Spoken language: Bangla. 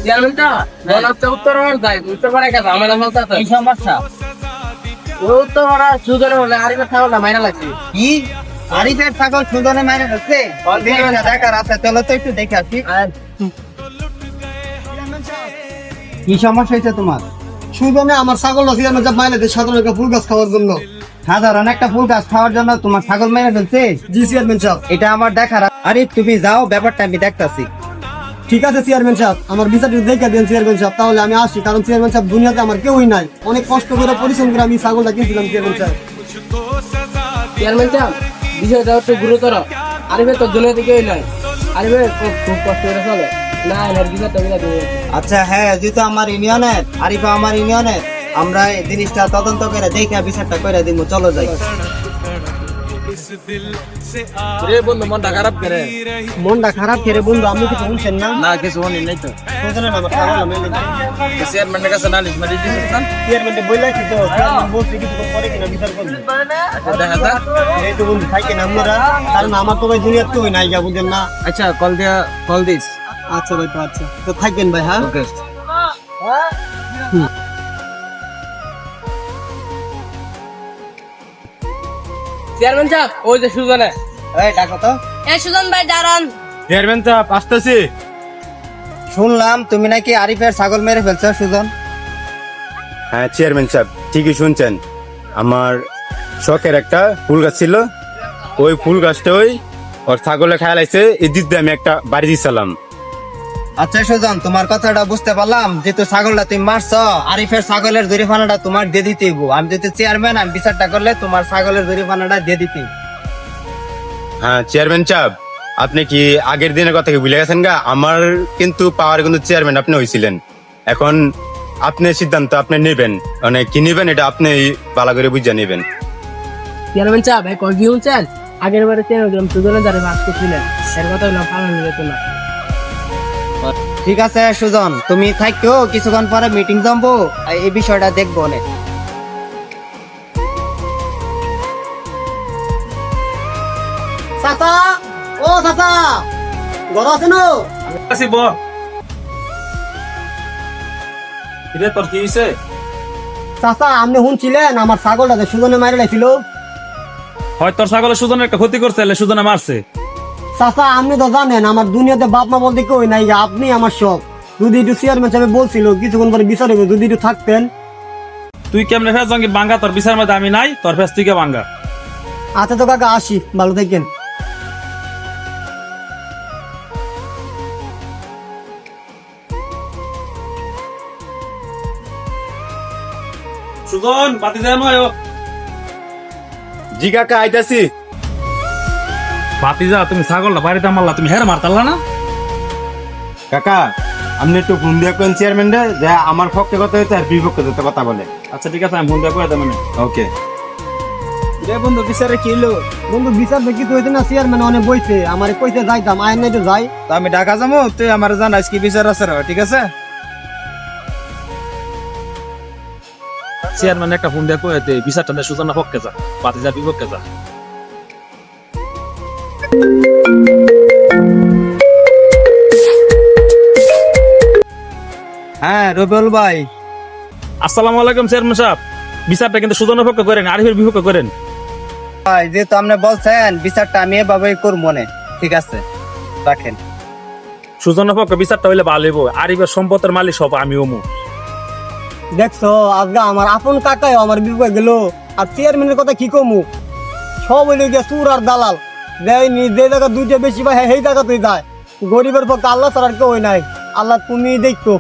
চেয়ারম্যানটা বলাতে উত্তরপাড়া যায় উত্তরপাড়া কাছে আমার বলতে আছে এই সমস্যা উত্তরপাড়া সুজনে হলে আরিফের ছাগলটা মাইনা লাগছে কি আরিফের ছাগল সুজনে মাইনে হচ্ছে দেখার আছে চলো তো একটু দেখে আসি কি সমস্যা হয়েছে তোমার? সুজনে আমার ছাগল চেয়ারম্যান সাহেব মাইনে দেয় সাধারণ একটা ফুল গাছ খাওয়ার জন্য। সাধারণ একটা ফুল গাছ খাওয়ার জন্য তোমার ছাগল মেরে ফেলছে? জি চেয়ারম্যান সাহেব। এটা আমার দেখার আরে তুমি যাও, ব্যাপারটা আমি দেখতাছি। ঠিক আছে চেয়ারম্যান সাহেব, আমার বিচারটা দেখে দেন চেয়ারম্যান সাহেব, তাহলে আমি আসি। কারণ চেয়ারম্যান সাহেব দুনিয়াতে আমার কেউই নাই, অনেক কষ্ট করে পরিশ্রম করে আমি ছাগলটা কিনছিলাম চেয়ারম্যান সাহেব। চেয়ারম্যান সাহেব বিষয়টা হচ্ছে গুরুতর। আরিফের তো দুনিয়া থেকেই নাই, আরিফের খুব কষ্ট করে চলে না এনার বিচারটা বিনা দিয়ে আচ্ছা হ্যাঁ, যেহেতু আমার ইউনিয়নের, আরিফা আমার ইউনিয়নের, আমরা এই জিনিসটা তদন্ত করে দেখে বিচারটা করে দিব। চলো যাই। রে বন্ধু মনটা খারাপ করে মনটা খারাপ করে বন্ধু, আপনি কিছু শুনছেন না? না কিছু হনি নাই তো সুজনে আমার ছাগলটা মেরে দেয়। চেয়ারম্যানের কাছে নালিশ মারি দিয়েছেন চেয়ারম্যান বললাইছি তো, চেয়ারম্যান বলছে কিছু পরে কিনা বিচার করবে। দেখা যাক। এই তো বন্ধু থাকেন আপনারা, কারণ আমার তো ভাই দুনিয়ার কেউই নাই, যা বুঝেন না। আচ্ছা কল দিস আচ্ছা ভাই, তো আচ্ছা তো থাকবেন ভাই। হ্যাঁ ওকে চেয়ারম্যান সাহেব ওই যে সুজনে এই ডাকো তো। সুজন ভাই দাঁড়ান। চেয়ারম্যান সাহেব আসতেছি। শুনলাম তুমি নাকি আরিফের ছাগল মেরে ফেলছো সুজন। হ্যাঁ চেয়ারম্যান সাহেব ঠিকই শুনছেন। আমার শখের একটা ফুল গাছ ছিল, ওই ফুল গাছটা ওর ছাগলে খেয়াল আইছে, এই দিক দিয়ে আমি একটা বাড়ি দিয়েছিলাম। আচ্ছা সুজন, তোমার কথাটা বুঝতে পারলাম, যেহেতু ছাগলটা তুমি মারছো, আরিফের ছাগলের জরিমানাটা তোমার দিয়ে দিতে হইব। আমি যদি চেয়ারম্যান, আমি বিচারটা করলে তোমার ছাগলের জরিমানাটা দিয়ে দিতে হইব। হ্যাঁ চেয়ারম্যান সাহেব, আপনি কি আগের দিনের কথা কি ভুলে গেছেন গা? আমার কিন্তু পাওয়ার কিন্তু চেয়ারম্যান আপনি হয়েছিলেন। এখন আপনি সিদ্ধান্ত আপনি নেবেন, মানে কি নেবেন এটা আপনি ভালো করে বুঝে নেবেন। চেয়ারম্যান সাহেব এক কি শুনছেন? আগের বারে চেয়ারম্যান সুজনে দ্বারা ভাগ করছিলেন, এর কথা হলাম পালন যেত না। ঠিক আছে সুজন, তুমি থাকো, কিছুক্ষণ পরে মিটিং জমবো, এই বিষয়টা দেখবো অনেক। চাচা, ও চাচা, ঘর আছেন? আসিব কিরে তোর কি হইছে? চাচা আপনি শুনছিলেন আমার ছাগলটাতে সুজনে মারি লাইছিল? হয় তোর ছাগলের সুজনের একটা ক্ষতি করছে, এলে সুজনে মারছে। চাচা আপনি তো জানেন আমার দুনিয়াতে বাপ মা বলতে কেউ নাই, আপনি আমার সব। যদি একটু চেয়ারম্যান সাহেব বলছিল কিছুক্ষণ পরে বিচার হবে, যদি একটু থাকতেন। তুই কেমনে ফেস জঙ্গি বাঙ্গা, তোর বিচার মধ্যে আমি নাই, তোর ফেস তুই কে বাঙ্গা। আচ্ছা তো কাকা আসি, ভালো থাকেন। সুজন বাতি যায় নয় জি কাকা আইতাছি। বাতি যা, তুমি ছাগলটা বাড়িতে মারলা, তুমি হের মারতাল্লা না? কাকা আপনি একটু ফোন দিয়ে কোন চেয়ারম্যান রে যে আমার পক্ষে কথা হইতে আর বিপক্ষে যেতে কথা বলে। আচ্ছা ঠিক আছে, আমি ফোন দিয়ে করে দেব। ওকে বন্ধু বিচারে কি হলো? বন্ধু বিচার কিছু হইতে না, চেয়ারম্যান অনেক বইছে, আমার কইতে যাইতাম, আইন নাই তো যাই। আমি ঢাকা যাবো, তুই আমার জানাইস কি বিচার আছে, ঠিক আছে? চেয়ারম্যান একটা ফোন দিয়ে কয়ে দে বিচারটা দে, সুজনের পক্ষে যা, বাতি যা বিপক্ষে যা। হ্যাঁ রবিউল ভাই। আসসালামু আলাইকুম চেয়ারম্যান সাহেব, বিচারটা কিন্তু সুজনের পক্ষে করেন, আরিফের বিপক্ষে করেন। ভাই যেহেতু আপনি বলছেন বিচারটা আমি এভাবেই করব মনে, ঠিক আছে রাখেন। সুজনের পক্ষে বিচারটা হইলে ভালো হইব, আরিফের সম্পদের মালিক সব আমি ওমু। দেখছো আজকে আমার আপন কাকাই আমার বিপক্ষে গেল, আর চেয়ারম্যানের কথা কি কমু? সব হইলে গিয়া চুর আর দালাল, দেয়নি যে জায়গা দুইটা বেশি পায় সেই জায়গাতেই যায়। গরিবের পক্ষে আল্লাহ ছাড়া আর কেউ নাই। আল্লাহ তুমি দেখতো।